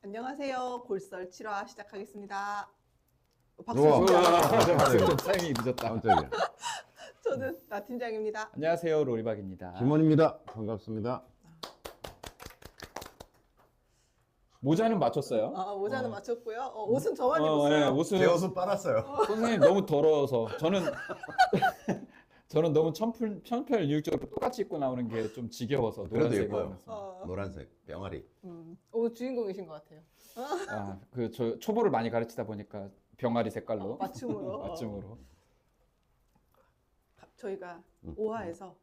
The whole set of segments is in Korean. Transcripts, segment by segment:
안녕하세요. 골설 7화 시작하겠습니다. 박수 우와. 주세요. 타이밍이 늦었다. 깜짝이야. 저는 나 팀장입니다. 안녕하세요, 로리박입니다. 김원입니다. 반갑습니다. 모자는 맞췄어요. 모자는 맞췄고요. 옷은 저만 입었어요. 네, 옷은 제 옷은 빨았어요. 선생님 너무 더러워서 저는 너무 편편일률적으로 똑같이 입고 나오는 게 좀 지겨워서 그래도 노란색으로 예뻐요. 입었어요. 노란색 병아리. 오늘 주인공이신 것 같아요. 저 초보를 많이 가르치다 보니까 병아리 색깔로 맞춤으로. 맞춤으로. 저희가 5화에서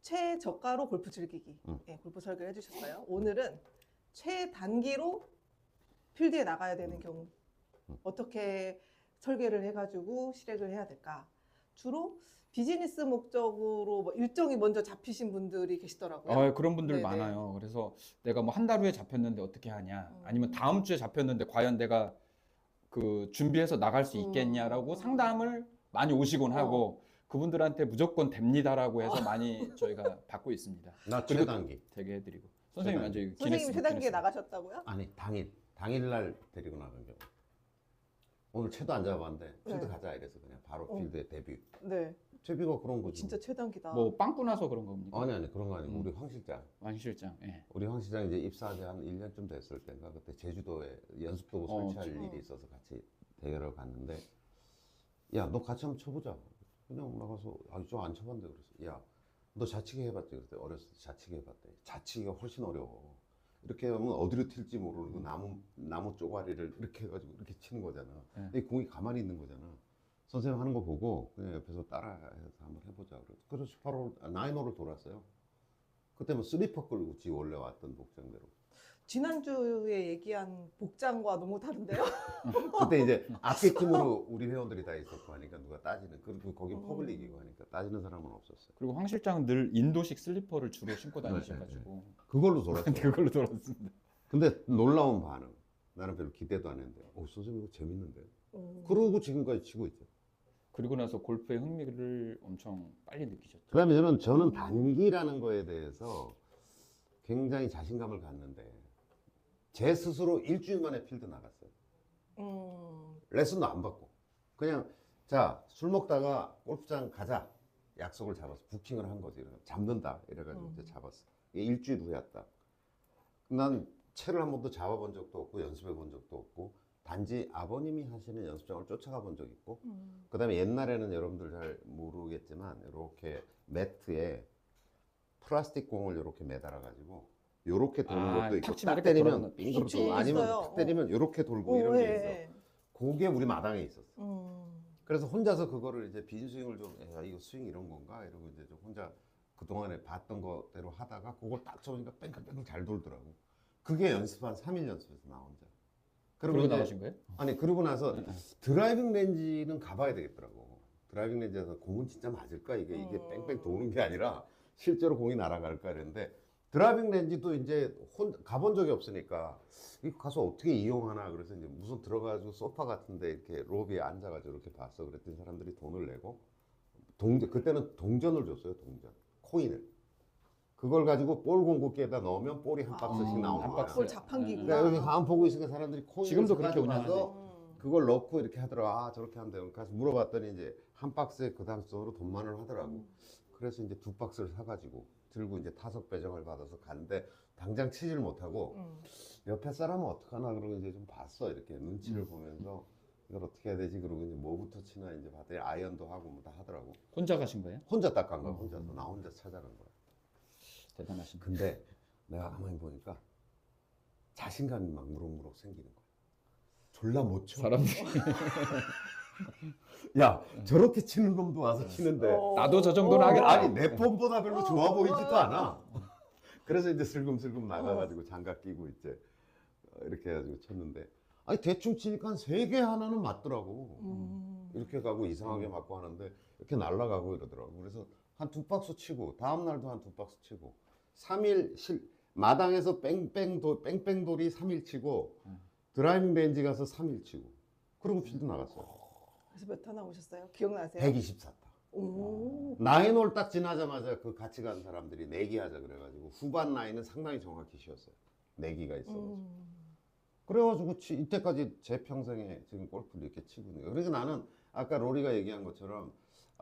최저가로 골프 즐기기 골프 설계를 해주셨어요. 오늘은 최단기로 필드에 나가야 되는 경우 어떻게 설계를 해가지고 실행을 해야 될까? 주로 비즈니스 목적으로 뭐 일정이 먼저 잡히신 분들이 계시더라고요. 그런 분들 네네. 많아요. 그래서 내가 뭐 한 달 후에 잡혔는데 어떻게 하냐, 아니면 다음 주에 잡혔는데 과연 내가 그 준비해서 나갈 수 있겠냐라고 상담을 많이 오시곤 하고 그분들한테 무조건 됩니다라고 해서 많이 저희가 받고 있습니다. 나 그리고 최단기. 되게 해드리고 선생님 완전 선생님 최단기에 나가셨다고요? 아니 당일날 데리고 나간 경우. 오늘 채도 안 잡아봤는데 필드 가자 이래서 그냥 바로 필드에 데뷔. 네. 채비가 그런 거지. 진짜 최단기다. 뭐 빵꾸 나서 그런 겁니까? 아니 그런 거 아니고 우리 황 실장. 왕 실장. 예. 우리 황 실장 이제 입사한 지 한 1년쯤 됐을 때인가 그때 제주도에 연습도구 설치할 일이 있어서 같이 대회를 갔는데 야 너 같이 한번 쳐보자. 그냥 나가서 저 안 쳐봤는데 그랬어. 야 너 자치기 해봤지? 그랬더니 어렸을 때 자치기 해봤대. 자치기가 훨씬 어려워. 이렇게 하면 어디로 튈지 모르고 나무 쪼가리를 이렇게 해가지고 이렇게 치는 거잖아. 이 공이 가만히 있는 거잖아. 선생님 하는 거 보고 그냥 옆에서 따라해서 한번 해보자. 그래서 18홀, 9홀을 돌았어요. 그때 뭐 슬리퍼 끌고 지 원래 왔던 복장대로. 지난주에 얘기한 복장과 너무 다른데요? 그때 이제 앞에 팀으로 우리 회원들이 다 있었고 하니까 누가 따지는, 그리고 거긴 퍼블릭이고 하니까 따지는 사람은 없었어요. 그리고 황 실장은 늘 인도식 슬리퍼를 주로 신고 다니셔가지고 그걸로 돌았어요. 그걸로 돌았습니다. 근데 놀라운 반응. 나는 별로 기대도 안 했는데, 선생님 이거 재밌는데. 그러고 지금까지 치고 있죠. 그리고 나서 골프의 흥미를 엄청 빨리 느끼셨죠. 그 다음에 저는 단기라는 거에 대해서 굉장히 자신감을 갖는데, 제 스스로 일주일 만에 필드 나갔어요. 레슨도 안 받고. 그냥, 자, 술 먹다가 골프장 가자. 약속을 잡았어. 부킹을 한 거지. 잡는다. 이래가지고 이제 잡았어. 이게 일주일 후였다. 난 채를 한 번도 잡아본 적도 없고, 연습해 본 적도 없고, 단지 아버님이 하시는 연습장을 쫓아가 본 적 있고, 그 다음에 옛날에는 여러분들 잘 모르겠지만, 이렇게 매트에 플라스틱 공을 이렇게 매달아가지고, 요렇게 도는 것도 있고, 탁 치면 딱 이렇게 때리면 돌아가는 빙그로 있지, 돌고, 아니면 있어요. 탁 때리면 요렇게 돌고 이런 게 있어. 예. 그게 우리 마당에 있었어. 그래서 혼자서 그거를 이제 빈 스윙을 좀, 야, 이거 스윙 이런 건가? 이러고 이제 좀 혼자 그동안에 봤던 거대로 하다가 그걸 딱 쳐보니까 뺑글뺑글 잘 돌더라고. 그게 연습 한 3일 연습해서 나 혼자. 그러고 이제- 나가신 거예요? 아니, 그러고 나서 드라이빙 렌지는 가봐야 되겠더라고. 드라이빙 렌지에서 공은 진짜 맞을까? 이게 뺑뺑 도는 게 아니라 실제로 공이 날아갈까? 이랬는데 드라이빙 렌지도 이제 가본 적이 없으니까 이거 가서 어떻게 이용하나. 그래서 이제 무슨 들어가지고 소파 같은데 이렇게 로비에 앉아가지고 이렇게 봤어. 그랬더니 사람들이 돈을 내고 그때는 동전을 줬어요. 동전. 코인을. 그걸 가지고 볼 공구기에다 넣으면 볼이 한 박스씩 나오는 한 거야. 박스. 그걸 자판기구나. 그러니까 여기 가만 보고 있으니까 사람들이 코인을 지금도 그렇게 사가지고 운영하지. 가서 그걸 넣고 이렇게 하더라고. 저렇게 하면 돼요. 가서 물어봤더니 이제 한 박스에 그 당시적으로 돈만 원 하더라고. 그래서 이제 2박스를 사가지고 들고 이제 타석 배정을 받아서 갔는데 당장 치질 못하고 옆에 사람은 어떡하나 그러고 이제 좀 봤어. 이렇게 눈치를 보면서 이걸 어떻게 해야 되지? 그러고 이제 뭐부터 치나 이제 봤더니 아이언도 하고 뭐 다 하더라고. 혼자 가신 거예요? 혼자 딱 간 거야. 혼자서. 나 혼자 찾아간 거야. 대단하신 거. 근데 내가 가만히 보니까 자신감이 막 무럭무럭 생기는 거야. 졸라 못 쳐. 사람들이 야, 저렇게 치는 놈도 와서 치는데. 나도 저 정도는 하겠다. 아니, 내 폼보다 별로 좋아 보이지도 않아. 그래서 이제 슬금슬금 나가가지고 장갑 끼고 이제 이렇게 해가지고 쳤는데. 아니, 대충 치니까 한 3개 하나는 맞더라고. 이렇게 가고 이상하게 맞고 하는데 이렇게 날아가고 이러더라고. 그래서 한 2박스 치고, 다음날도 한 2박스 치고, 3일 마당에서 뺑뺑돌이 3일 치고, 드라이빙 렌지 가서 3일 치고, 그리고 필드 나갔어요. 그래서 몇 타 나오셨어요? 기억나세요? 124타. 오. 9홀 딱 지나자마자 그 같이 간 사람들이 내기 하자 그래가지고 후반 라인은 상당히 정확히 쉬었어요. 내기가 있어가지고. 그래가지고 이때까지 제 평생에 지금 골프를 이렇게 치고 있는 거예요. 그래서 나는 아까 로리가 얘기한 것처럼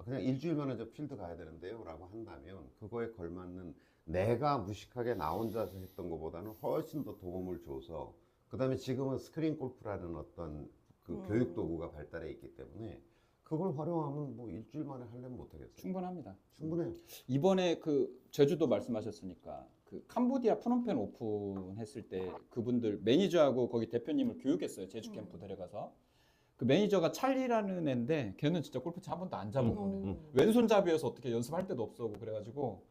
그냥 일주일 만에 저 필드 가야 되는데요 라고 한다면 그거에 걸맞는 내가 무식하게 나 혼자서 했던 것보다는 훨씬 더 도움을 줘서 그 다음에 지금은 스크린 골프라는 어떤 그 교육 도구가 발달해 있기 때문에 그걸 활용하면 뭐 일주일 만에 하려면 못하겠어요. 충분합니다. 충분해요. 이번에 그 제주도 말씀하셨으니까 그 캄보디아 프놈펜 오픈 했을 때 그분들 매니저하고 거기 대표님을 교육했어요. 제주 캠프 데려가서. 그 매니저가 찰리라는 애인데 걔는 진짜 골프채 한 번도 안 잡은 거네. 왼손잡이여서 어떻게 연습할 데도 없어 그래가지고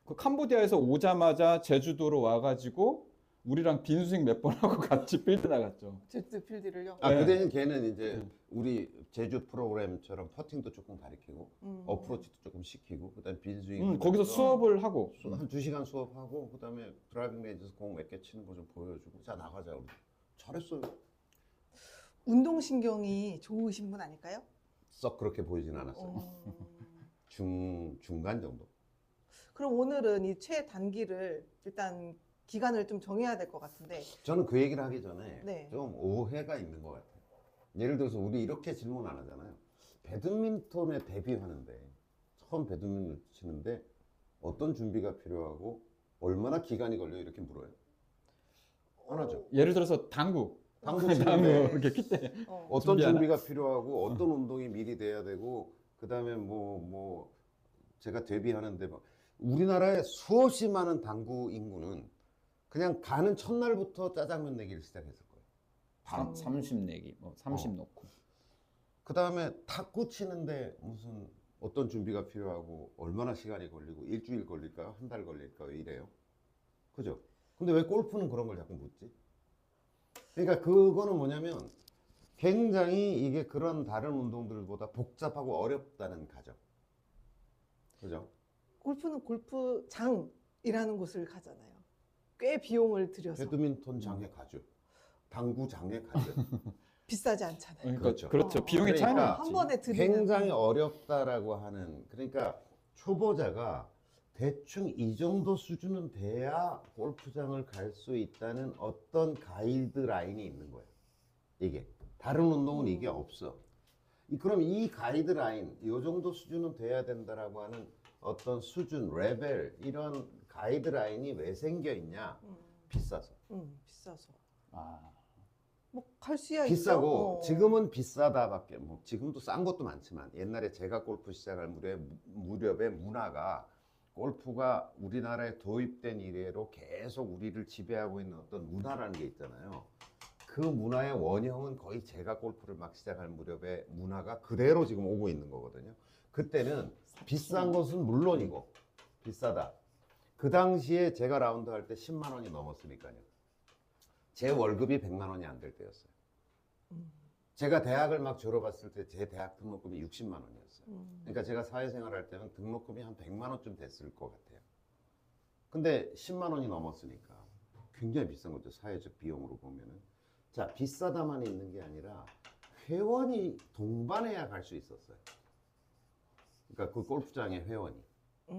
그 캄보디아에서 오자마자 제주도로 와가지고 우리랑 빈스윙 몇 번 하고 같이 필드 나갔죠. 제트 필드를요. 아, 네. 그 대신 걔는 이제 우리 제주 프로그램처럼 퍼팅도 조금 가르치고 어프로치도 조금 시키고 그다음에 빈스윙 거기서 수업을 하고 한 2시간 수업하고 그다음에 드라이빙 레인지에서 공 몇 개 치는 거 좀 보여주고 자 나가자 우리. 잘했어요. 운동신경이 좋으신 분 아닐까요? 썩 그렇게 보이진 않았어요. 중간 정도. 그럼 오늘은 이 최단기를 일단 기간을 좀 정해야 될 것 같은데. 저는 그 얘기를 하기 전에 네. 좀 오해가 있는 것 같아요. 예를 들어서 우리 이렇게 질문 안 하잖아요. 배드민턴에 데뷔하는데 처음 배드민턴 치는데 어떤 준비가 필요하고 얼마나 기간이 걸려 이렇게 물어요. 안 하죠. 예를 들어서 당구 당구 당구 치는데 이렇게 퀴때 어떤 준비하나? 준비가 필요하고 어떤 운동이 미리 돼야 되고 그다음에 뭐 제가 데뷔하는데 막 우리나라에 수없이 많은 당구 인구는 그냥 가는 첫날부터 짜장면 내기를 시작했을 거예요. 바로. 30 내기 뭐 30 넣고 그다음에 탁구 치는데 무슨 어떤 준비가 필요하고 얼마나 시간이 걸리고 일주일 걸릴까요? 한 달 걸릴까요? 이래요. 그죠? 근데 왜 골프는 그런 걸 자꾸 묻지? 그러니까 그거는 뭐냐면 굉장히 이게 그런 다른 운동들보다 복잡하고 어렵다는 가정. 그죠? 골프는 골프장이라는 곳을 가잖아요. 꽤 비용을 들여서 배드민턴 장에 가죠. 당구 장에 가죠. 비싸지 않잖아요. 그러니까 그렇죠. 비용의 그러니까 차이가 한 있지. 번에 드리는 굉장히 어렵다라고 하는 그러니까 초보자가 대충 이 정도 수준은 돼야 골프장을 갈 수 있다는 어떤 가이드라인이 있는 거예요. 이게 다른 운동은 이게 없어. 그럼 이 가이드라인, 이 정도 수준은 돼야 된다라고 하는 어떤 수준, 레벨 이런 가이드라인이 왜 생겨 있냐? 비싸서. 비싸서. 아, 뭐 갈 수야 비싸고 있죠. 지금은 비싸다밖에 뭐 지금도 싼 것도 많지만 옛날에 제가 골프 시작할 무렵의 문화가 골프가 우리나라에 도입된 이래로 계속 우리를 지배하고 있는 어떤 문화라는 게 있잖아요. 그 문화의 원형은 거의 제가 골프를 막 시작할 무렵의 문화가 그대로 지금 오고 있는 거거든요. 그때는 비싼 것은 물론이고 비싸다. 그 당시에 제가 라운드 할 때 10만 원이 넘었으니까요. 제 월급이 100만 원이 안 될 때였어요. 제가 대학을 막 졸업했을 때 제 대학 등록금이 60만 원이었어요. 그러니까 제가 사회생활 할 때는 등록금이 한 100만 원쯤 됐을 것 같아요. 근데 10만 원이 넘었으니까 굉장히 비싼 거죠. 사회적 비용으로 보면은. 자, 비싸다만 있는 게 아니라 회원이 동반해야 갈 수 있었어요. 그러니까 그 골프장의 회원이. 그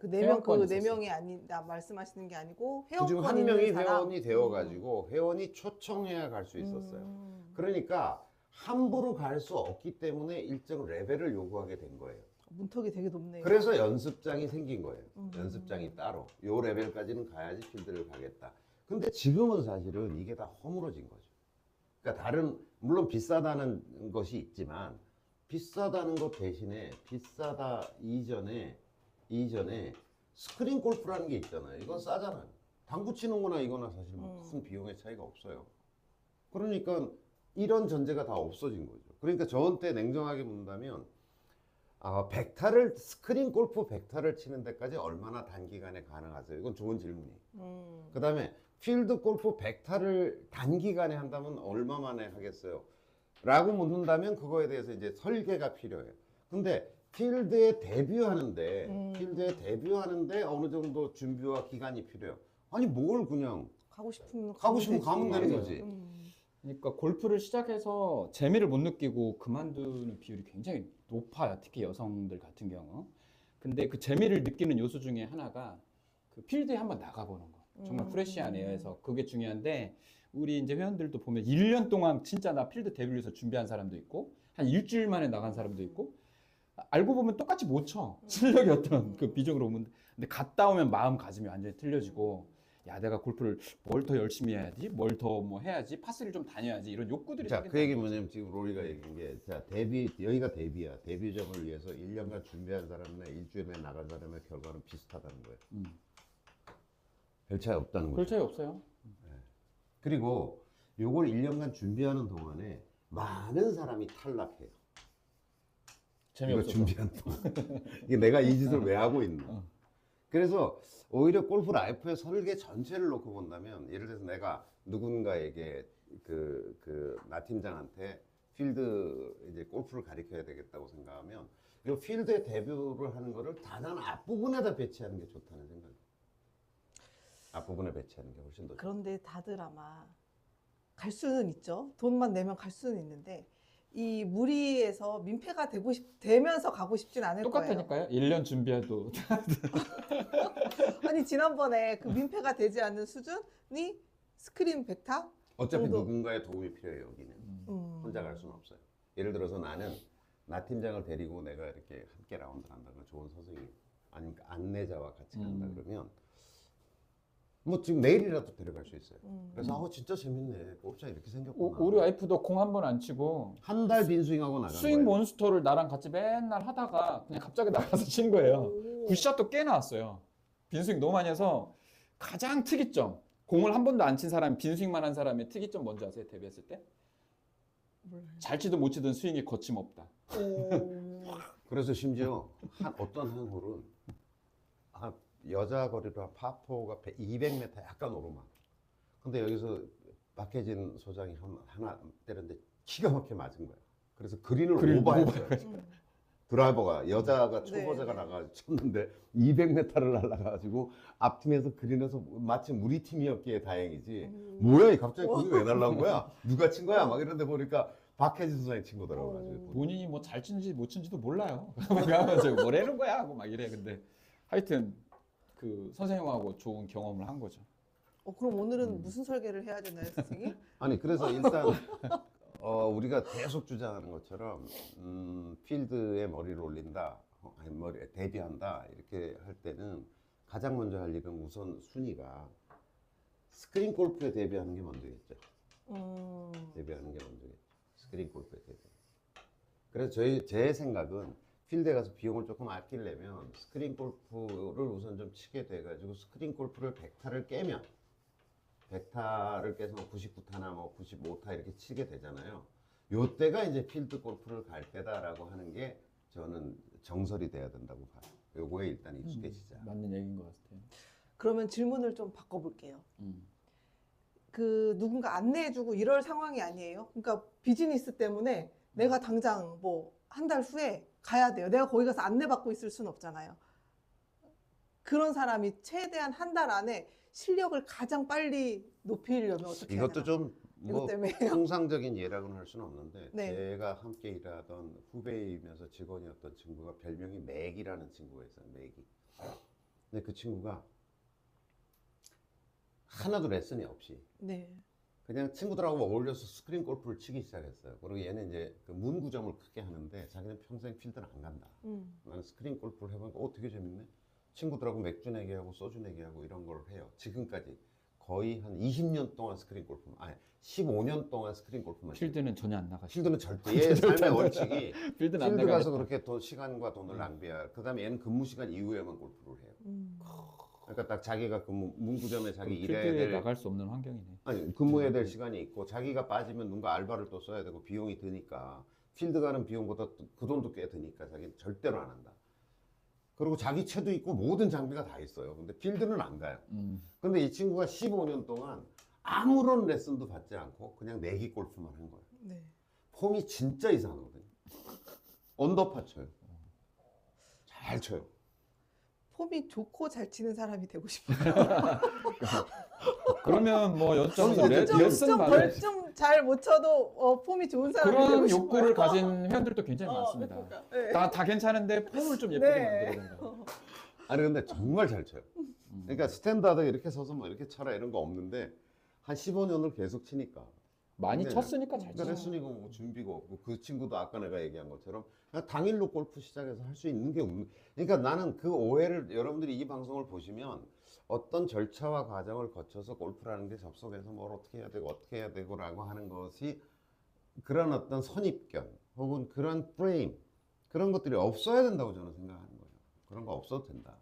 4명, 회원권이 그 4명이 아니다 말씀하시는 게 아니고 그중 회원권 한 있는 명이 사람. 회원이 되어가지고 회원이 초청해야 갈 수 있었어요. 그러니까 함부로 갈 수 없기 때문에 일정 레벨을 요구하게 된 거예요. 문턱이 되게 높네요. 그래서 연습장이 생긴 거예요. 연습장이 따로. 요 레벨까지는 가야지 필드를 가겠다. 근데 지금은 사실은 이게 다 허물어진 거죠. 그러니까 다른 물론 비싸다는 것이 있지만 비싸다는 것 대신에 비싸다 이전에 스크린 골프라는 게 있잖아요. 이건 싸잖아요. 당구 치는 거나 이거나 사실 큰 비용의 차이가 없어요. 그러니까 이런 전제가 다 없어진 거죠. 그러니까 저한테 냉정하게 묻는다면 스크린 골프 100타를 치는 데까지 얼마나 단기간에 가능하세요? 이건 좋은 질문이에요. 그 다음에 필드 골프 100타를 단기간에 한다면 얼마 만에 하겠어요? 라고 묻는다면 그거에 대해서 이제 설계가 필요해요. 근데 필드에 데뷔하는데 어느 정도 준비와 기간이 필요해요. 아니 뭘 그냥 가고 싶으면 가면 되는 되지. 거지. 그러니까 골프를 시작해서 재미를 못 느끼고 그만두는 비율이 굉장히 높아요. 특히 여성들 같은 경우. 근데 그 재미를 느끼는 요소 중에 하나가 그 필드에 한번 나가보는 거. 정말 프레시한 에어에서 그게 중요한데 우리 이제 회원들도 보면 1년 동안 진짜 나 필드 데뷔를 위해서 준비한 사람도 있고 한 일주일 만에 나간 사람도 있고 알고 보면 똑같이 못 쳐. 실력이 어떤 그 비중으로 보면 근데 갔다 오면 마음가짐이 완전히 틀려지고 야 내가 골프를 뭘 더 열심히 해야지 뭘 더 뭐 해야지 파스를 좀 다녀야지 이런 욕구들이 자, 그 얘기 생긴다는 거지. 뭐냐면 지금 로리가 얘기한 게, 자, 여기가 데뷔야. 데뷔점을 위해서 1년간 준비한 사람이나 일주일에 나간 사람의 결과는 비슷하다는 거예요. 별 차이 없다는 별 거죠. 차이 없어요. 그리고 요걸 1년간 준비하는 동안에 많은 사람이 탈락해요. 이거 재미없어서. 준비한 동안. 이게 내가 이 짓을 왜 하고 있나. 그래서 오히려 골프 라이프의 설계 전체를 놓고 본다면, 예를 들어서 내가 누군가에게 나 팀장한테 필드 이제 골프를 가르쳐야 되겠다고 생각하면 이 필드에 데뷔를 하는 거를 단한 앞부분에다 배치하는 게 좋다는 생각이에요. 앞부분에 배치하는 게 훨씬 더 좋아요. 그런데 다들 아마 갈 수는 있죠. 돈만 내면 갈 수는 있는데 이 무리에서 민폐가 되면서 가고 싶진 않을 거예요. 똑같다니까요. 1년 준비해도 아니 지난번에 그 민폐가 되지 않는 수준이 스크린 100타? 어차피 정도. 누군가의 도움이 필요해요. 여기는 혼자 갈 수는 없어요. 예를 들어서 나는 나 팀장을 데리고 내가 이렇게 함께 라운드 간다거나 좋은 선생님 아니면 안내자와 같이 간다 그러면 뭐 지금 내일이라도 데려갈 수 있어요. 그래서 진짜 재밌네. 골프장 이렇게 생겼구나. 우리 와이프도 공 한 번 안 치고 한 달 빈스윙하고 나간 스윙 거예요. 몬스터를 나랑 같이 맨날 하다가 그냥 갑자기 나가서 친 거예요. 굿샷도 꽤 나왔어요. 빈스윙 너무 많이 해서 가장 특이점. 공을 한 번도 안 친 사람이 빈스윙만 한 사람의 특이점 뭔지 아세요? 데뷔했을 때? 잘 치든 못 치든 스윙이 거침없다. 그래서 심지어 어떤 한 홀은 여자 거리로 파4가 200m 약간 오르막. 근데 여기서 박혜진 소장이 하나 때렸는데 기가 막히게 맞은 거야. 그래서 그린을 오버했어요. 드라이버가 여자가 초보자가 네. 나가 쳤는데 200m를 날아가가지고 앞팀에서 그린에서 마침 우리 팀이었기에 다행이지. 뭐야 이 갑자기 거기 왜 날라온 거야? 누가 친 거야? 막 이런데 보니까 박혜진 소장이 친 거더라고요. 본인이 뭐 잘 친지 못 친지도 몰라요. 그러면서 뭐라는 거야 하고 막 이래. 근데 하여튼 그 선생님하고 좋은 경험을 한 거죠. 그럼 오늘은 무슨 설계를 해야 되나요, 선생님? 아니 그래서 일단 우리가 계속 주장하는 것처럼 필드에 머리를 올린다, 아니 머리 데뷔한다 이렇게 할 때는 가장 먼저 할 일은 우선 순위가 스크린 골프에 데뷔하는 게 먼저겠죠. 데뷔하는 게 먼저겠죠. 스크린 골프에 데뷔. 그래서 제 생각은 필드에 가서 비용을 조금 아끼려면 스크린 골프를 우선 좀 치게 돼가지고 스크린 골프를 100타를 깨면 100타를 깨서 99타나 뭐 95타 이렇게 치게 되잖아요. 요때가 이제 필드 골프를 갈 때다라고 하는 게 저는 정설이 돼야 된다고 봐요. 요거에 일단 익숙해지자. 맞는 얘기인 것 같아요. 그러면 질문을 좀 바꿔볼게요. 그 누군가 안내해주고 이럴 상황이 아니에요. 그러니까 비즈니스 때문에 내가 당장 뭐 한 달 후에 가야 돼요. 내가 거기 가서 안내받고 있을 수는 없잖아요. 그런 사람이 최대한 한 달 안에 실력을 가장 빨리 높이려면 어떻게 해야 이것도 되나? 좀 뭐 이것 때문에 통상적인 예라고는 할 수는 없는데 네. 제가 함께 일하던 후배이면서 직원이었던 친구가 별명이 맥이라는 친구가 있어요. 맥이. 근데 그 친구가 하나도 레슨이 없이 네. 그냥 친구들하고 어울려서 스크린 골프를 치기 시작했어요. 그리고 얘는 이제 그 문구점을 크게 하는데 자기는 평생 필드는 안 간다. 나는 스크린 골프를 해보니까 되게 재밌네. 친구들하고 맥주 내기하고 소주 내기하고 이런 걸 해요. 지금까지 거의 한 20년 동안 스크린 골프, 아니 15년 동안 스크린 골프만. 필드는 전혀 안 나가죠. 필드는 절대 얘 삶의 원칙이 필드는 안 필드 나가겠다. 가서 그렇게 시간과 돈을 낭비할. 그다음에 얘는 근무 시간 이후에만 골프를 해요. 그러니까 딱 자기가 문구점에 자기 일해야 필드에 될 나갈 수 없는 환경이네. 아니 근무해야 될 시간이 있고 자기가 빠지면 누군가 알바를 또 써야 되고 비용이 드니까 필드 가는 비용보다 그 돈도 꽤 드니까 자기는 절대로 안 한다. 그리고 자기 채도 있고 모든 장비가 다 있어요. 근데 필드는 안 가요. 근데 이 친구가 15년 동안 아무런 레슨도 받지 않고 그냥 내기 골프만 한 거예요. 네. 폼이 진짜 이상하거든요. 언더파 쳐요. 잘 쳐요. 폼이 좋고 잘 치는 사람이 되고 싶어요. 그러면 뭐 여쭤서 레슨 받을 벌좀 잘 못 쳐도 폼이 좋은 사람이 되고 그런 싶어요. 욕구를 가진 회원들도 굉장히 많습니다. 그러니까, 네. 다 괜찮은데 폼을 좀 예쁘게 네. 만들어야 된다. 아니 근데 정말 잘 쳐요. 그러니까 스탠다드 이렇게 서서 뭐 이렇게 쳐라 이런 거 없는데 한 15년을 계속 치니까. 많이 근데 쳤으니까 잘 그러니까 치죠. 레슨이고 뭐 준비고 뭐그 친구도 아까 내가 얘기한 것처럼 그냥 당일로 골프 시작해서 할 수 있는 게 없는. 그러니까 나는 그 오해를 여러분들이 이 방송을 보시면 어떤 절차와 과정을 거쳐서 골프라는 게 접속해서 뭘 어떻게 해야 되고 어떻게 해야 되고라고 하는 것이 그런 어떤 선입견 혹은 그런 프레임 그런 것들이 없어야 된다고 저는 생각하는 거예요. 그런 거 없어도 된다.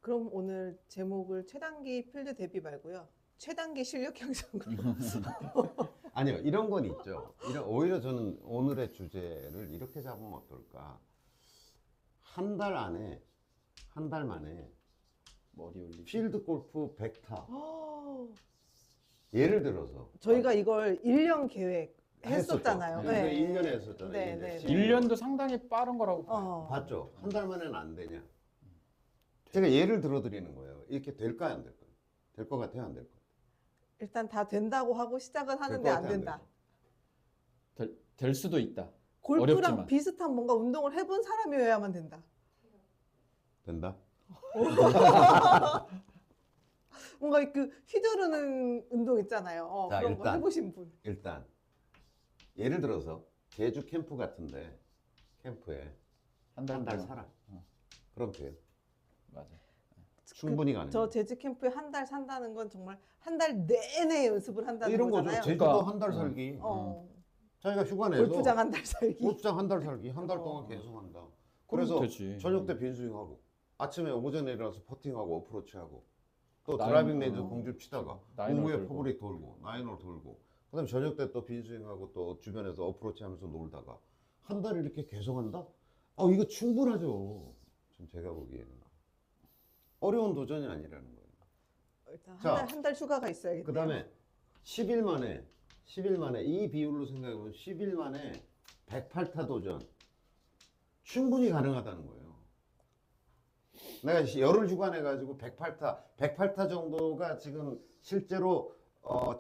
그럼 오늘 제목을 최단기 필드 데뷔 말고요. 최단기 실력 향상으로. 아니요, 이런 건 있죠. 오히려 저는 오늘의 주제를 이렇게 잡으면 어떨까? 한 달 만에 머리 올리기. 필드 골프 100타. 예를 들어서 저희가 이걸 1년 계획 했었잖아요. 했었죠. 네. 1년에 했었잖아요. 네, 이제 네, 네. 1년도 상당히 빠른 거라고 봐요. 봤죠? 한 달 만에는 안 되냐? 제가 예를 들어 드리는 거예요. 이렇게 될까요, 안 될까요? 될 것 같아요, 안 될 것 같아요? 일단 다 된다고 하고 시작은 하는데 것 안 같아요, 안 된다. 될 수도 있다. 골프랑 어렵지만. 비슷한 뭔가 운동을 해본 사람이어야만 된다. 된다? 뭔가 그 휘두르는 운동 있잖아요. 자, 그런 거 일단. 해보신 분. 일단 예를 들어서 제주 캠프 같은데 캠프에 한 달 동안. 살아. 그럼 돼요. 맞아. 충분히 가능해요. 저 재즈 캠프에 한 달 산다는 건 정말 한 달 내내 연습을 한다는 이런 거죠. 거잖아요. 제주도 그러니까, 한 달 살기. 어, 자기가 휴가 내서 골프장 한 달 살기. 골프장 한 달 살기. 한 달 어. 동안 계속 한다. 그럼 그래서 되지. 저녁 때 빈스윙하고 아침에 오전에 일어나서 퍼팅하고 어프로치하고 또 나인- 드라이빙 레인지 어. 공줄 치다가 나인홀 오후에 돌고. 퍼블릭 돌고 나인홀 돌고 그다음에 저녁 때 또 빈스윙하고 또 주변에서 어프로치 하면서 놀다가 한 달 이렇게 계속 한다? 이거 충분하죠. 좀 제가 보기에는 어려운 도전이 아니라는 거예요. 일단 자, 한 달 휴가가 있어야겠네요. 그다음에 10일 만에 이 비율로 생각해 보면 10일 만에 108타 도전 충분히 가능하다는 거예요. 내가 열흘 휴가 내가지고 108타 정도가 지금 실제로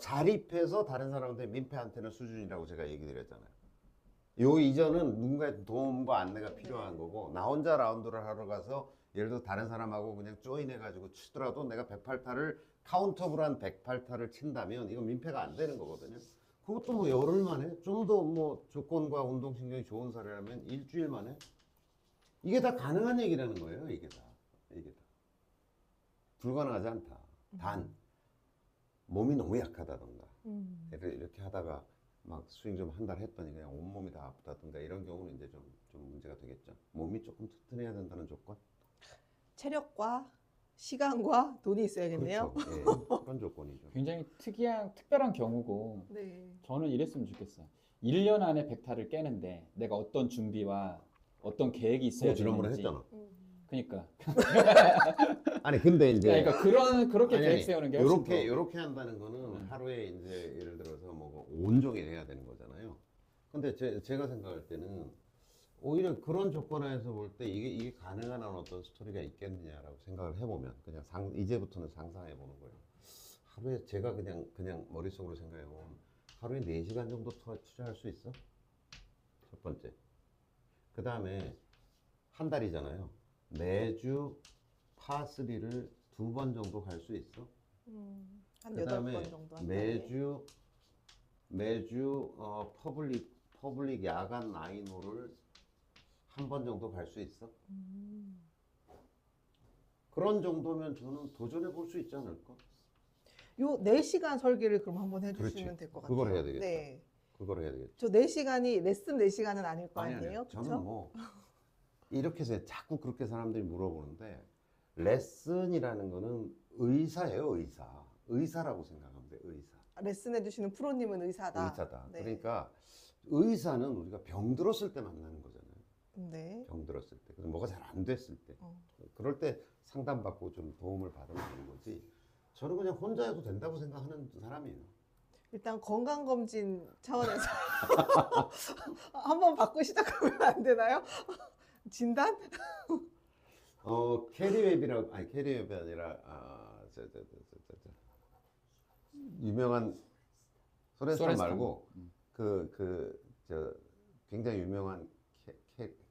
자립해서 다른 사람한테 민폐한테는 수준이라고 제가 얘기 드렸잖아요. 요 이전은 누군가의 도움과 안내가 필요한 거고 나 혼자 라운드를 하러 가서 예를 들어 다른 사람하고 그냥 조인해가지고 치더라도 내가 108타를 카운터블 한 108타를 친다면 이건 민폐가 안 되는 거거든요. 그것도 뭐 열흘 만에 좀 더 뭐 조건과 운동신경이 좋은 사람이라면 일주일 만에 이게 다 가능한 얘기라는 거예요. 이게 다 불가능하지 않다. 단 몸이 너무 약하다던가 이렇게 하다가 막 스윙 좀 한 달 했더니 그냥 온몸이 다 아프다든가 이런 경우는 이제 좀 문제가 되겠죠. 몸이 조금 튼튼해야 된다는 조건. 체력과 시간과 돈이 있어야겠네요. 그렇죠. 예, 그런 조건이죠. 굉장히 특별한 경우고 네. 저는 이랬으면 좋겠어요. 1년 안에 100타를 깨는데 내가 어떤 준비와 어떤 계획이 있어야 지난번에 되는지. 했잖아. 그러니까 아니 근데 이제 그렇게 아니, 계획 세우는 게 훨씬 요렇게 한다는 거는 하루에 이제 예를 들어서 뭐 온종일 해야 되는 거잖아요. 근데 제가 생각할 때는 오히려 그런 조건에서 볼 때 이게 가능한 어떤 스토리가 있겠느냐라고 생각을 해보면 그냥 이제부터는 상상해 보는 거예요. 하루에 제가 그냥 머릿속으로 생각해 보면 하루에 4시간 정도 투자할 수 있어? 첫 번째. 그 다음에 한 달이잖아요. 매주 파3를 2번 정도 갈 수 있어? 한 그다음에 8번 정도 한 달에. 매주 퍼블릭 야간 나인홀을 한 번 정도 갈 수 있어? 그런 정도면 저는 도전해 볼 수 있지 않을까? 요 4시간 설계를 그럼 한번 해주시면 그렇지. 될 것 같아요. 그걸 해야 되겠다. 네. 그걸 해야 되겠죠. 저 4시간이 레슨 4시간은 아닐 거 아니, 아니에요? 아니, 저는 그렇죠? 뭐 이렇게 해서 자꾸 그렇게 사람들이 물어보는데 레슨이라는 거는 의사예요, 의사라고 생각하면 돼, 의사. 레슨 해주시는 프로님은 의사다. 의사다. 네. 그러니까 의사는 우리가 병 들었을 때 만나는 거잖아요. 네. 병 들었을 때. 그래서 뭐가 잘 안 됐을 때. 어. 그럴 때 상담받고 좀 도움을 받으면 되는 거지. 저는 그냥 혼자 해도 된다고 생각하는 사람이에요. 일단 건강검진 차원에서 한번 받고 시작하면 안 되나요? 진단? 캐리웹이 아니라 유명한 소렌산 소렌스탄. 말고 굉장히 유명한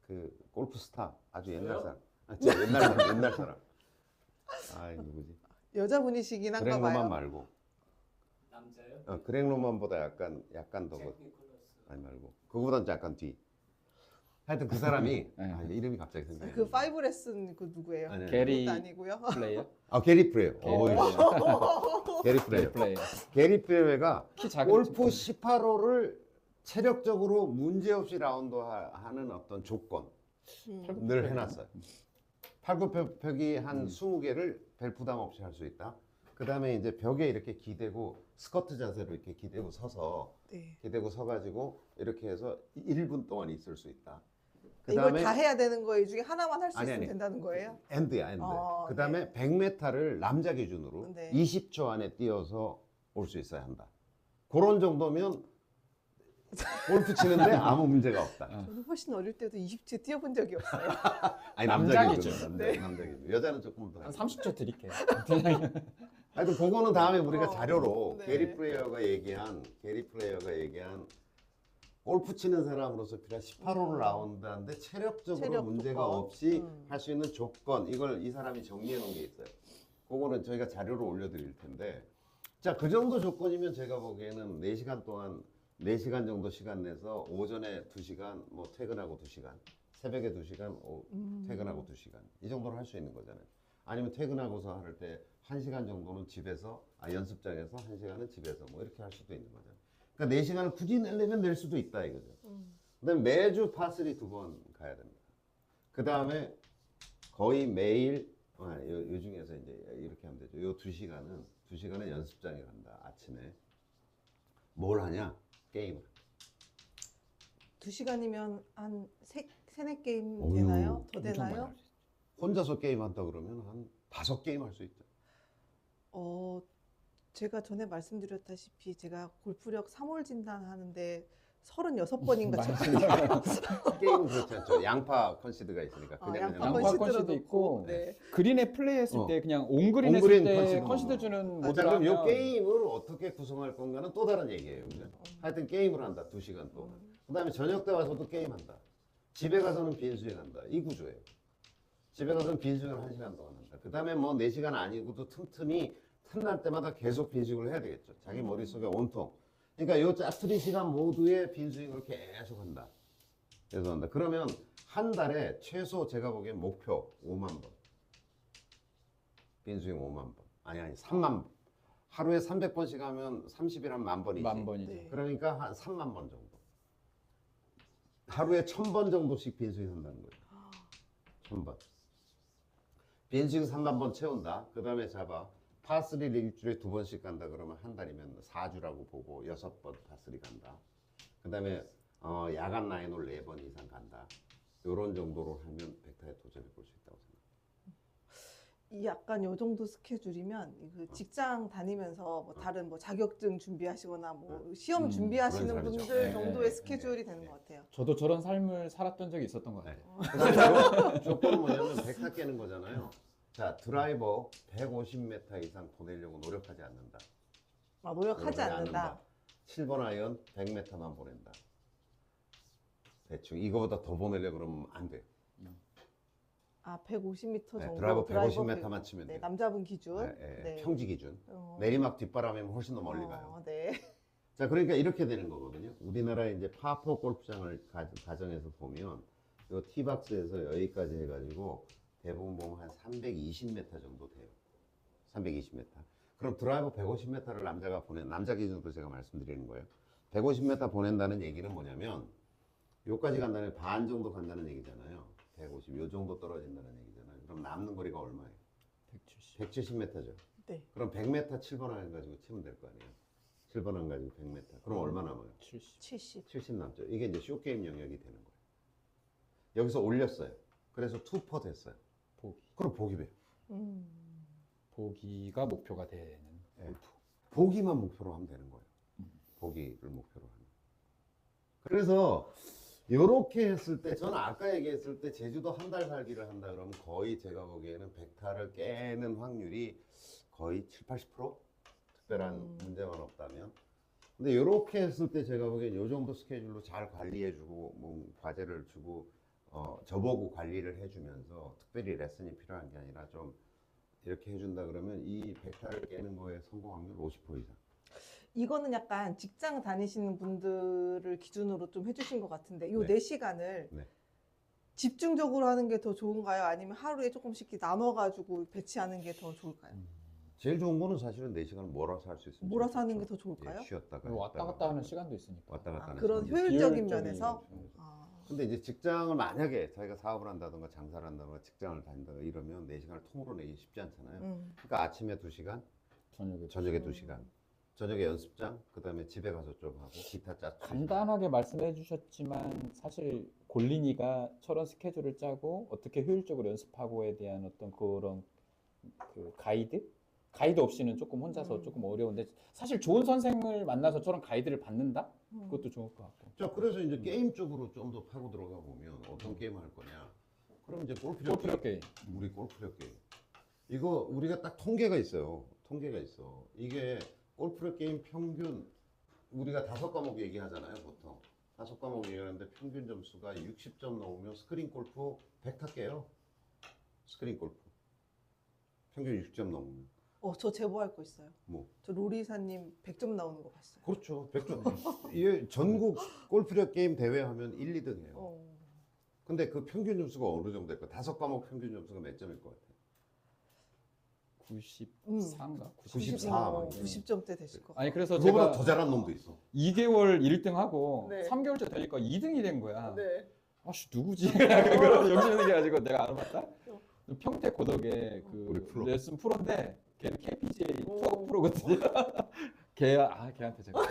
그 골프 스타 아주 옛날 사람. 진짜 옛날 사람. 누구지? 여자분이시긴 한가 그런 것만 봐요. 말고 남자요? 그렉 로만보다 약간 더 잭 니콜러스. 아니 말고 그거보단 약간 뒤. 하여튼 그 사람이 네. 이름이 갑자기 생각이 그 파이브 레슨 그 누구예요? 아니, 아니. 게리 그것도 아니고요. 플레이어? 게리 프레어. 게리 게리 프레어. 플레이어. 게리 프레어가 키 작은 골프 18호를 체력적으로 문제없이 라운드하는 어떤 조건을 해놨어요. 팔굽혀펴기 한 20개를 별 부담 없이 할 수 있다. 그 다음에 이제 벽에 이렇게 기대고 스쿼트 자세로 이렇게 기대고 서서 네. 기대고 서가지고 이렇게 해서 1분 동안 있을 수 있다. 그 이걸 다음에 다 해야 되는 거예요 중에 하나만 할 수 아니, 있으면 아니. 된다는 거예요? 엔드야 엔드. 어, 그 다음에 100m를 남자 기준으로 네. 20초 안에 뛰어서 올 수 있어야 한다. 그런 정도면 골프 치는데 아무 문제가 없다. 저는 훨씬 어릴 때도 20초 뛰어본 적이 없어요. 아니 남자 남자 기준. 기준. 네. 남자 기준. 여자는 조금 더. 한 30초 드릴게요. 하여튼 그거는 다음에 우리가 자료로 네. 게리 플레이어가 얘기한 골프 치는 사람으로서 필요한 18홀 라운드인데 체력적으로 체력 문제가 조건. 없이 할 수 있는 조건 이걸 이 사람이 정리해 놓은 게 있어요. 그거는 저희가 자료를 올려드릴 텐데 자, 그 정도 조건이면 제가 보기에는 4시간 동안 4시간 정도 시간 내서 오전에 2시간 뭐 퇴근하고 2시간 새벽에 2시간 퇴근하고 2시간 이 정도로 할 수 있는 거잖아요. 아니면 퇴근하고서 할 때 1시간 정도는 집에서 연습장에서 1시간은 집에서 뭐 이렇게 할 수도 있는 거잖아요. 그러니까 4시간을 굳이 내려면 낼 수도 있다 이거죠. 그다음에 매주 파3 2번 가야 됩니다. 그 다음에 거의 매일 요 중에서 이제 이렇게 하면 되죠. 요 2시간은 연습장에 간다. 아침에 뭘 하냐? 게임을. 2시간이면 한 세네 게임 어휴, 되나요? 더 엄청 많이 되나요? 할수 있어요. 혼자서 게임 한다 그러면 한 5게임 할 수 있죠. 제가 전에 말씀드렸다시피 제가 골프력 3월 진단하는데 36번인가 쳤거든요. 게임은 그렇지 않죠. 양파 컨시드가 있으니까 그냥 양파 그냥 양파 컨시드로 컨시드 놓고, 있고, 네. 그린에 플레이했을 어. 때 그냥 온그린 온그린 했을 때 컨시드 컨시드 넣어. 주는 자, 모드로 그럼 요 하면 게임을 어떻게 구성할 건가는 또 다른 얘기예요. 그죠? 하여튼 게임을 한다. 2시간 동안. 그 다음에 저녁 때 와서도 게임한다. 집에 가서는 빈스윙 한다. 이 구조예요. 집에 가서는 빈스윙을 1시간 동안 한다. 그 다음에 뭐 4시간 아니고도 틈틈이 틈날 때마다 계속 빈스윙을 해야 되겠죠. 자기 머릿속에 온통. 그러니까 요 짜투리 시간 모두에 빈스윙을 계속 한다. 계속 한다. 그러면 한 달에 최소 제가 보기엔 목표 5만 번. 빈스윙 5만 번. 아니 3만 번. 하루에 300번씩 하면 30일 한 10,000번이지. 10,000번이죠. 네. 그러니까 한 3만 번 정도. 하루에 1,000번 정도씩 빈스윙 한다는 거예요. 1,000번. 빈스윙 3만 번 채운다. 그 다음에 잡아. 파3를 일주일에 2번씩 간다 그러면 한 달이면 4주라고 보고 6번 파3 간다. 그 다음에 야간 라인홀 4번 이상 간다. 요런 정도로 하면 백타에 도전해 볼 수 있다고 생각합니다. 약간 요 정도 스케줄이면 그 직장 다니면서 뭐 다른 뭐 자격증 준비하시거나 뭐 시험 준비하시는 그런 사람이죠. 분들 네, 정도의 네, 스케줄이 네, 되는 네. 것 같아요. 저도 저런 삶을 살았던 적이 있었던 것 네. 같아요. 조건은 뭐냐면 백타 깨는 거잖아요. 자, 드라이버 150m 이상 보내려고 노력하지 않는다. 노력하지 않는다. 7번 아이언 100m만 보낸다. 대충 이거보다 더 보내려고 그러면 안 돼요. 150m 정도. 네, 드라이버 150m만 치면 네, 돼요. 남자분 기준. 네, 평지 기준. 어. 내리막 뒷바람이면 훨씬 더 멀리 가요. 네. 자, 그러니까 이렇게 되는 거거든요. 우리나라 이제 파4 골프장을 가정해서 보면 요 티박스에서 여기까지 해가지고 대부분 보면 한 320m 정도 돼요. 320m. 그럼 드라이버 150m를 남자 기준으로 제가 말씀드리는 거예요. 150m 보낸다는 얘기는 뭐냐면 요까지 간다면 반 정도 간다는 얘기잖아요. 150, 요 정도 떨어진다는 얘기잖아요. 그럼 남는 거리가 얼마예요? 170. 170m죠. 네. 그럼 100m 7번 안 가지고 치면 될 거 아니에요. 7번 안 가지고 100m. 그럼 얼마 남아요? 70. 70. 70 남죠. 이게 이제 쇼게임 영역이 되는 거예요. 여기서 올렸어요. 그래서 투퍼 됐어요. 보기. 그럼 보기 돼요. 보기가 목표가 되는 네. 골프. 보기만 목표로 하면 되는 거예요. 보기를 목표로 하면. 그래서 이렇게 했을 때 저는 아까 얘기했을 때 제주도 한 달 살기를 한다 그러면 거의 제가 보기에는 백타를 깨는 확률이 거의 7, 80%? 특별한 문제만 없다면. 근데 이렇게 했을 때 제가 보기엔 이 정도 스케줄로 잘 관리해주고 뭐 과제를 주고 저보고 관리를 해주면서 특별히 레슨이 필요한 게 아니라 좀 이렇게 해준다 그러면 이 백타를 깨는 거에 성공 확률 50% 이상. 이거는 약간 직장 다니시는 분들을 기준으로 좀 해주신 것 같은데 요 네. 4시간을 네. 집중적으로 하는 게 더 좋은가요? 아니면 하루에 조금씩 나눠가지고 배치하는 게 더 좋을까요? 제일 좋은 거는 사실은 4시간을 몰아서 할 수 있으면 몰아서 제일 하는 게 좋죠. 더 좋을까요? 예, 쉬었다가 그리고 왔다 했다가 갔다 하는 시간도 있으니까. 왔다 갔다 하는 그런 시간도 효율적인 비효율적인 면에서 있어요. 아, 근데 이제 직장을 만약에 자기가 사업을 한다든가 장사를 한다든가 직장을 다닌다든가 이러면 4시간을 통으로 내기 쉽지 않잖아요. 그러니까 아침에 2시간, 저녁에 2시간, 저녁에 연습장, 그다음에 집에 가서 좀 하고 기타 짜. 간단하게 말씀해 주셨지만 사실 골린이가 저런 스케줄을 짜고 어떻게 효율적으로 연습하고에 대한 어떤 그런 그 가이드 없이는 조금 혼자서 조금 어려운데 사실 좋은 선생을 만나서 저런 가이드를 받는다? 그것도 좋을 것 같고. 자, 그래서 이제 게임 쪽으로 좀 더 파고 들어가 보면 어떤 게임을 할 거냐? 그럼 이제 골프력 게임. 우리 골프력 게임. 이거 우리가 딱 통계가 있어요. 통계가 있어. 이게 골프력 게임 평균 우리가 5과목 얘기하잖아요, 보통. 5과목 얘기하는데 평균 점수가 60점 넘으면 스크린 골프 100타 깨요. 스크린 골프. 평균 60점 넘으면. 저 제보할 거 있어요. 뭐. 저 로리사님 100점 나오는 거 봤어요. 그렇죠. 100점. 이게 전국 골프력 게임 대회 하면 1, 2등 해요. 근데 그 평균 점수가 어느 정도 될까? 5과목 평균 점수가 몇 점일 것 같아요? 94인가? 94. 90점대 되실 것 같아요. 아니 그래서 그거보다 제가 더 잘한 놈도 있어. 2개월 1등하고 네. 3개월째 되니까 2등이 된 거야. 네. 아씨 누구지? 그런 여기는 게 아니고 내가 알아봤다. 평택 고덕에 우리 그 프로. 레슨 프로인데 걔는 KPGA 오. 투어 프로거든요. 걔한테 제가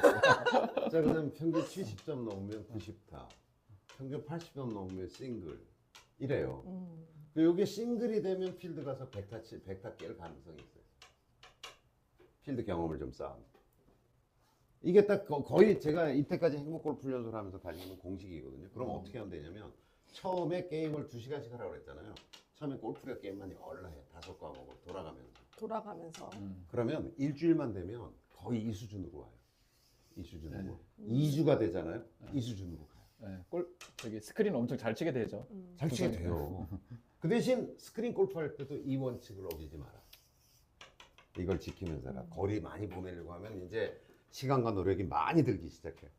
자, 그다음 평균 70점 넘으면 90타, 평균 80점 넘으면 싱글 이래요. 이게 싱글이 되면 필드 가서 100타 깰 가능성이 있어요. 필드 경험을 좀 쌓아. 이게 딱 거의 제가 이때까지 행복 골프 연습을 하면서 가지고 있는 공식이거든요. 그럼 어떻게 하면 되냐면 처음에 게임을 2시간씩 하라고 그랬잖아요. 처음에 골프력 게임만 열라 해. 5과목을 돌아가면서. 그러면 일주일만 되면 거의 이 수준으로 와요. 이 수준으로. 2주가 되잖아요. 이 수준으로 가요. 네, 저기 스크린 엄청 잘 치게 되죠. 잘 치게 돼요. 그 대신 스크린 골프 할 때도 이 원칙을 어기지 마라. 이걸 지키면서 해라. 거리 많이 보내려고 하면 이제 시간과 노력이 많이 들기 시작해요.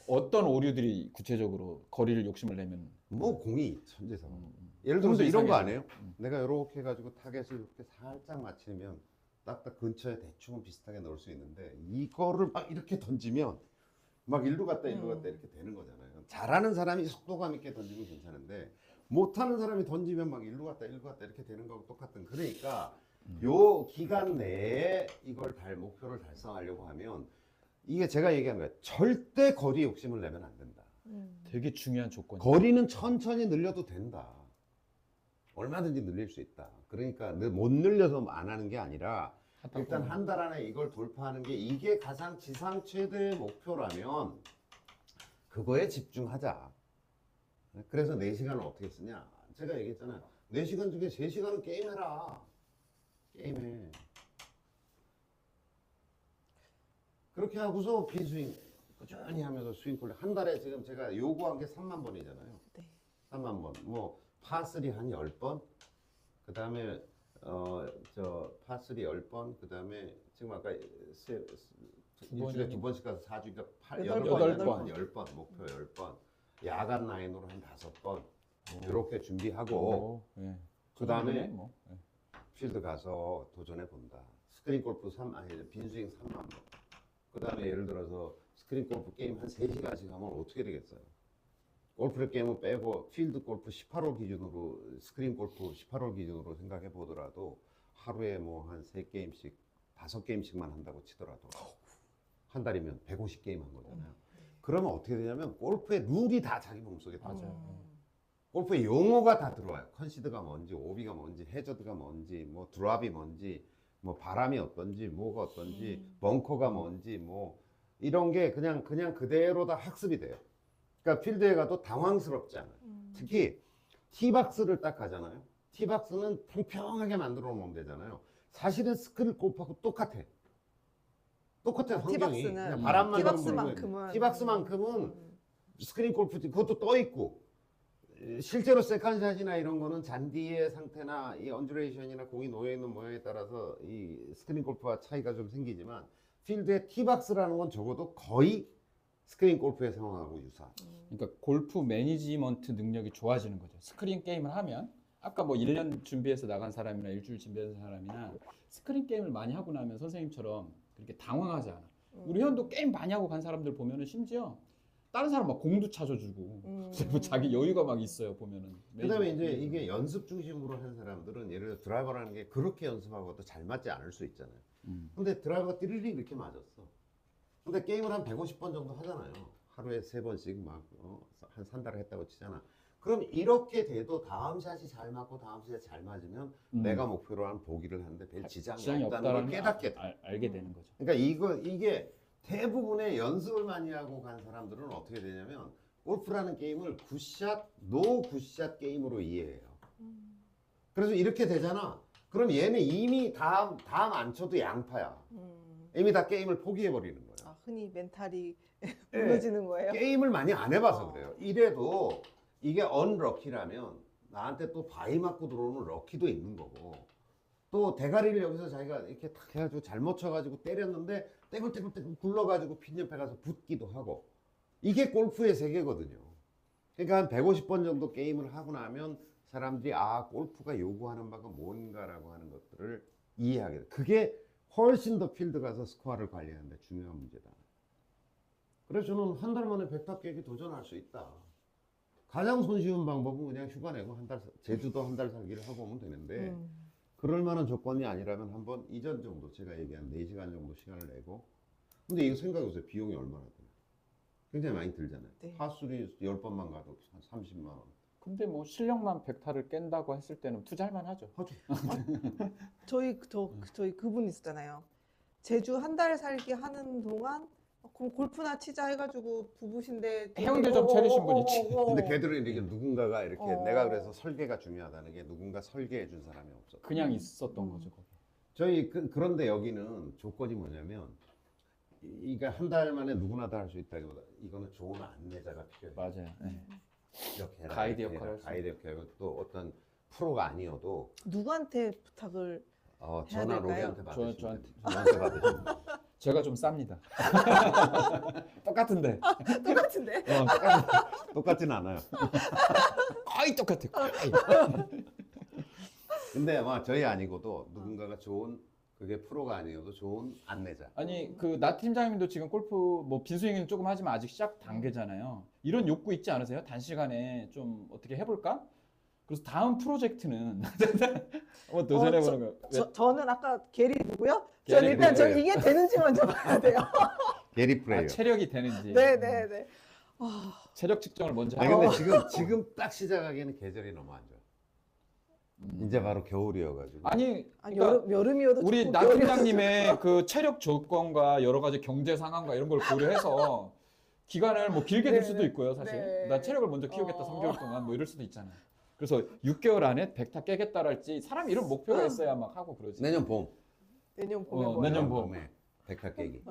어떤 오류들이 구체적으로 거리를 욕심을 내면 뭐 공이 천지사방. 예를 들어서 이런 거 안 해요? 내가 이렇게 해가지고 타겟을 이렇게 살짝 맞추면 딱딱 근처에 대충은 비슷하게 넣을 수 있는데 이거를 막 이렇게 던지면 막 일로 갔다 이렇게 되는 거잖아요. 잘하는 사람이 속도감 있게 던지면 괜찮은데 못하는 사람이 던지면 막 일로 갔다 이렇게 되는 거하고 똑같은. 그러니까 요 기간 내에 이걸 목표를 달성하려고 하면 이게 제가 얘기한 거예요. 절대 거리 욕심을 내면 안 된다. 되게 중요한 조건이에요. 거리는 천천히 늘려도 된다. 얼마든지 늘릴 수 있다. 그러니까 못 늘려서 안 하는 게 아니라 일단 한 달 안에 이걸 돌파하는 게 이게 가장 지상 최대의 목표라면 그거에 집중하자. 그래서 4시간을 어떻게 쓰냐? 제가 얘기했잖아요. 4시간 중에 3시간은 게임해라. 게임해. 그렇게 하고서 비스윙 꾸준히 하면서 스윙 콜 한 달에 지금 제가 요구한 게 3만 번이잖아요. 네. 3만 번. 뭐 파3 한 10번. 그다음에 파3 10번. 그다음에 지금 아까 일주일에 2번씩 가서 4주니까 8번. 10번. 목표 10번. 야간 라인으로 한 5번. 이렇게 준비하고 네. 그다음에 뭐. 네. 필드 가서 도전해 본다. 스크린 골프 빈스윙 3만 번. 그다음에 예를 들어서 스크린 골프 게임 한 3시간씩 하면 어떻게 되겠어요? 골프 게임은 빼고 필드 골프 18홀 기준으로 스크린 골프 18홀 기준으로 생각해 보더라도 하루에 뭐 한 3게임씩 5게임씩만 한다고 치더라도 한 달이면 150게임 한 거잖아요. 그러면 어떻게 되냐면 골프의 룰이 다 자기 몸속에 들어와요. 골프의 용어가 다 들어와요. 컨시드가 뭔지, 오비가 뭔지, 해저드가 뭔지, 뭐 드랍이 뭔지, 뭐 바람이 어떤지, 뭐가 어떤지, 벙커가 뭔지, 뭐 이런 게 그냥 그대로 다 학습이 돼요. 그러니까 필드에 가도 당황스럽지 않아요. 특히 티박스를 딱 가잖아요. 티박스는 평평하게 만들어 놓으면 되잖아요. 사실은 스크린 골프하고 똑같아. 똑같아 환경이. 그냥 바람만 티박스만큼은 스크린 골프 그것도 떠 있고. 실제로 세컨샷이나 이런 거는 잔디의 상태나 이 언듈레이션이나 공이 놓여 있는 모양에 따라서 이 스크린 골프와 차이가 좀 생기지만 필드의 티박스라는 건 적어도 거의 스크린 골프의 상황하고 유사. 그러니까 골프 매니지먼트 능력이 좋아지는 거죠. 스크린 게임을 하면 아까 뭐 1년 준비해서 나간 사람이나 일주일 준비해서 사람이나 스크린 게임을 많이 하고 나면 선생님처럼 그렇게 당황하지 않아. 우리 현도 게임 많이 하고 간 사람들 보면은 심지어 다른 사람 막 공도 찾아주고 자기 여유가 막 있어요 보면은. 그다음에 이제 이게 연습 중심으로 한 사람들은 예를 들어 드라이버라는 게 그렇게 연습하고도 잘 맞지 않을 수 있잖아요. 근데 드라이버가 띠리리 이렇게 맞았어. 근데 게임을 한 150번 정도 하잖아요. 하루에 3번씩 막 한 3달을 했다고 치잖아. 그럼 이렇게 돼도 다음 샷이 잘 맞고 다음 샷이 잘 맞으면 내가 목표로 한 보기를 하는데 별 지장이 없다는 걸 깨닫게 돼. 알게 되는 거죠. 그러니까 이게 대부분의 연습을 많이 하고 간 사람들은 어떻게 되냐면 골프라는 게임을 굿샷, 노 굿샷 게임으로 이해해요. 그래서 이렇게 되잖아. 그럼 얘는 이미 다음 안 쳐도 양파야. 이미 다 게임을 포기해 버리는 거야. 아, 흔히 멘탈이 무너지는 거예요. 게임을 많이 안 해봐서 그래요. 이래도 이게 언럭키라면 나한테 또 바위 맞고 들어오는 럭키도 있는 거고 또 대가리를 여기서 자기가 이렇게 탁 해가지고 잘못 쳐가지고 때렸는데 떼굴떼굴 굴러가지고 핀 옆에 가서 붙기도 하고 이게 골프의 세계거든요. 그러니까 한 150번 정도 게임을 하고 나면 사람들이 아 골프가 요구하는 바가 뭔가라고 하는 것들을 이해하게 돼. 그게 훨씬 더 필드 가서 스코어를 관리하는데 중요한 문제다. 그래서 저는 한 달 만에 100타 깨기 도전할 수 있다. 가장 손쉬운 방법은 그냥 휴가 내고 제주도 한 달 살기를 하고 오면 되는데 그럴 만한 조건이 아니라면 한번 이전 정도 제가 얘기한 4시간 정도 시간을 내고 근데 이거 생각해보세요. 비용이 얼마나 드나 굉장히 많이 들잖아요. 네. 파3 10번만 가도 한 30만 원. 근데 뭐 실력만 100타를 깬다고 했을 때는 투자할 만하죠. 하죠. 저희 그분 있었잖아요. 제주 한 달 살기 하는 동안 그럼 골프나 치자 해가지고 부부신데 해운대 좀 차리신 분 있지. 근데 걔들은 이렇게 누군가가 이렇게 내가 그래서 설계가 중요하다는 게 누군가 설계해 준 사람이 없어. 그냥 있었던 거죠. 거기. 저희 그런데 여기는 조건이 뭐냐면 이게 한 달 만에 누구나 다 할 수 있다기보다 이거는 좋은 안내자가 필요해요. 맞아요. 네. 이렇게 해라, 가이드 이렇게 역할을 해라, 할 수 가이드 역할 또 어떤 프로가 아니어도 누구한테 부탁을 해야 전화 될까요? 로비한테 받으시면 저한테. 저한테 받으시면 돼요. 제가 좀 쌉니다. 똑같은데. 똑같은데. 똑같진 않아요. 거의 똑같아. 거의. 근데 아마 저희 아니고도 누군가가 좋은 그게 프로가 아니어도 좋은 안내자. 아니 그 나 팀장님도 지금 골프 뭐 빈스윙은 조금 하지만 아직 시작 단계잖아요. 이런 욕구 있지 않으세요? 단시간에 좀 어떻게 해볼까? 그래서 다음 프로젝트는 한번 도전해보는 거. 저는 아까 게리 누구요? 게리 저는 일단 프레이어. 이게 되는지 먼저 봐야 돼요. 게리 프레이어. 체력이 되는지. 네네네. 체력 측정을 먼저 아니 하고. 근데 지금 딱 시작하기에는 계절이 너무 안 좋아. 이제 바로 겨울이어가지고. 아니 아니, 그러니까 여름이어도 우리 조금 나 겨울이어도 팀장님의 그 체력 조건과 여러 가지 경제 상황과 이런 걸 고려해서 기간을 뭐 길게 둘 수도 네, 있고요, 사실. 네. 나 체력을 먼저 키우겠다, 3개월 동안 뭐 이럴 수도 있잖아요. 그래서 6개월 안에 100타 깨겠다랄지 사람이 이런 목표가 있어야 막 하고 그러지. 내년 봄. 내년 봄에 어, 뭐예요? 내년 봄. 봄에 백타 깨기.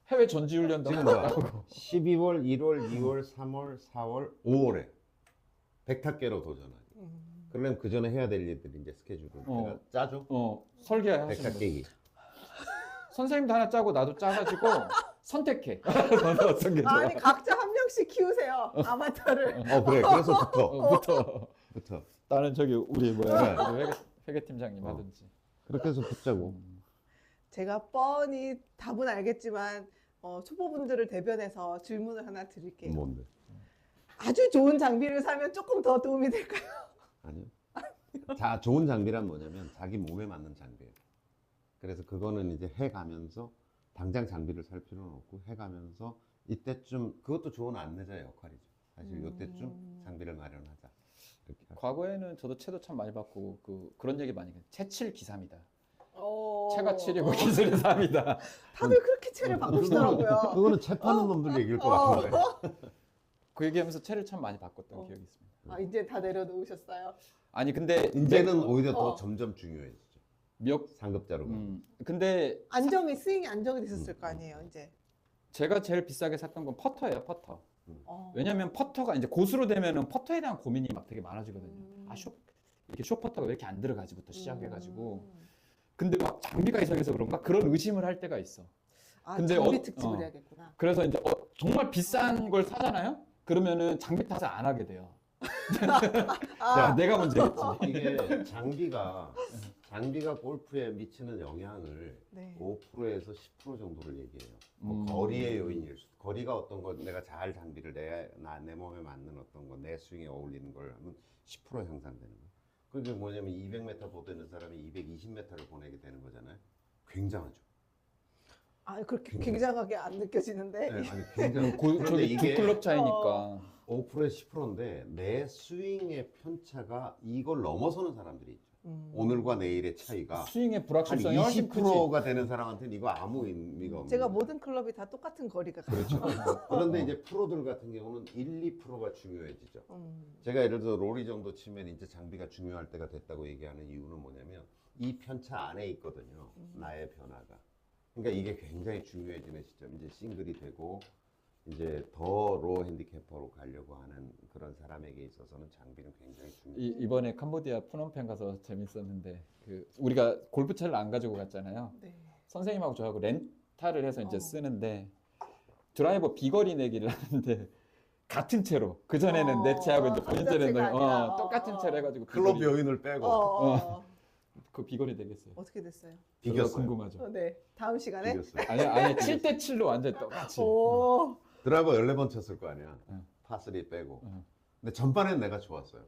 해외 전지훈련도 지금 하고. 뭐 12월, 1월, 2월, 3월, 4월, 5월에 백타 깨로 도전하기. 그러면 그 전에 해야 될 일들이 이제 스케줄을 내가 짜줘. 설계하시는 백타 거. 깨기. 선생님도 하나 짜고 나도 짜가지고 선택해. 너는 어떤 게 좋아? 아니 각자 한 명씩 키우세요. 아바타를. 그래. 그래서 부터. 나는 저기 우리 뭐야 회계 팀장님 하든지. 그렇게 해서 붙자고. 제가 뻔히 답은 알겠지만 초보분들을 대변해서 질문을 하나 드릴게요. 뭔데? 아주 좋은 장비를 사면 조금 더 도움이 될까요? 아니요. 자, 좋은 장비란 뭐냐면 자기 몸에 맞는 장비예요. 그래서 그거는 이제 해가면서 당장 장비를 살 필요는 없고 해가면서 이때쯤 그것도 좋은 안내자의 역할이죠. 사실 이때쯤 장비를 마련하자. 이렇게 하죠. 과거에는 저도 채도 참 많이 받고 그런 얘기 많이 해요. 채칠 기삼이다. 어... 채가 7이고 기술이 3이다. 다들 그렇게 채를 바꾸시더라고요. 그거는 채 파는 놈들 얘기일 것 같은데. 그 얘기하면서 채를 참 많이 바꿨던 기억이 있습니다. 아, 이제 다 내려놓으셨어요? 아니 근데 이제는 오히려 더 점점 중요해지죠. 상급자로. 근데 스윙이 안정이 됐었을 거 아니에요, 이제. 제가 제일 비싸게 샀던 건 퍼터예요, 퍼터. 어. 왜냐면 퍼터가 이제 고수로 되면은 퍼터에 대한 고민이 막 되게 많아지거든요. 이렇게 숏퍼터가 왜 이렇게 안 들어가지부터 시작해가지고. 근데 막 장비가 이상해서 그런가? 그런 의심을 할 때가 있어. 아, 근데 장비 특집을 어. 해야겠구나. 그래서 이제 정말 비싼 걸 사잖아요. 그러면은 장비 탓을 안 하게 돼요. 아, 내가 문제겠지. 이게 장비가 골프에 미치는 영향을 네. 5%에서 10% 정도를 얘기해요. 뭐 음. 거리의 요인일 수도. 거리가 어떤 거 내가 잘 장비를 내 몸에 맞는 어떤 거 내 스윙에 어울리는 걸 하면 10% 향상되는 거예요. 그게 뭐냐면 200m 보내는 사람이 220m를 보내게 되는 거잖아요. 굉장하죠. 아, 그렇게 굉장하게 안 느껴지는데. 네, 아니 굉장히 저기 두 클럽 차이니까. 5%에 10%인데 내 스윙의 편차가 이걸 넘어서는 사람들이 있죠. 오늘과 내일의 차이가 스윙의 한 불확실성이 훨씬 크지. 20%가 되는 사람한테는 이거 아무 의미가 없는 제가 거예요. 모든 클럽이 다 똑같은 거리가 그렇죠. 가요. 그런데 이제 프로들 같은 경우는 1, 2%가 중요해지죠. 제가 예를 들어 로리 정도 치면 이제 장비가 중요할 때가 됐다고 얘기하는 이유는 뭐냐면 이 편차 안에 있거든요. 나의 변화가. 그러니까 이게 굉장히 중요해지는 시점. 이제 싱글이 되고 이제 더 로우 핸디캐퍼로 가려고 하는 그런 사람에게 있어서는 장비는 굉장히 중요해요. 이번에 캄보디아 푸놈펜 가서 재밌었는데 우리가 골프채를 안 가지고 갔잖아요. 네. 선생님하고 저하고 렌탈을 해서 이제 어. 쓰는데 드라이버 비거리 내기를 하는데 같은 채로 그 전에는 내 채하고 이제 본인 남자 채를 채가 아니라. 똑같은 채로 해가지고 클럽 비거리, 요인을 빼고 그 비거리 되겠어요. 어떻게 됐어요? 비겼어요. 궁금하죠. 네. 다음 시간에. 비겼어요. 아니 7대 7로 완전 똑같이. 오. 드라이버 14번 쳤을 거 아니야. 응. 파3 빼고. 응. 근데 전반에는 내가 좋았어요.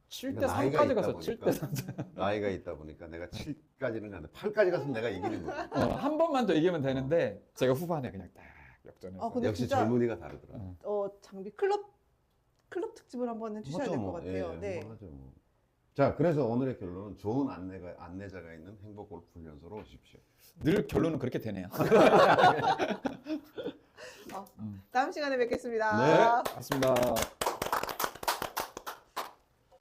7대 그러니까 나이가 3까지 있다 가서 보니까. 7대 3. 나이가 있다 보니까 내가 7까지는 가는데 8까지 갔으면 내가 이기는 거야. 한 번만 더 이기면 되는데 제가 후반에 그냥 딱 역전해서. 아, 근데 역시 진짜- 젊은이가 다르더라. 장비 클럽 특집을 한번 해주셔야 될 것 같아요. 네. 한번 하죠, 뭐. 자, 그래서 오늘의 결론은 좋은 안내자가 있는 행복 골프 훈련소로 오십시오. 늘 결론은 그렇게 되네요. 다음 시간에 뵙겠습니다. 네, 맞습니다.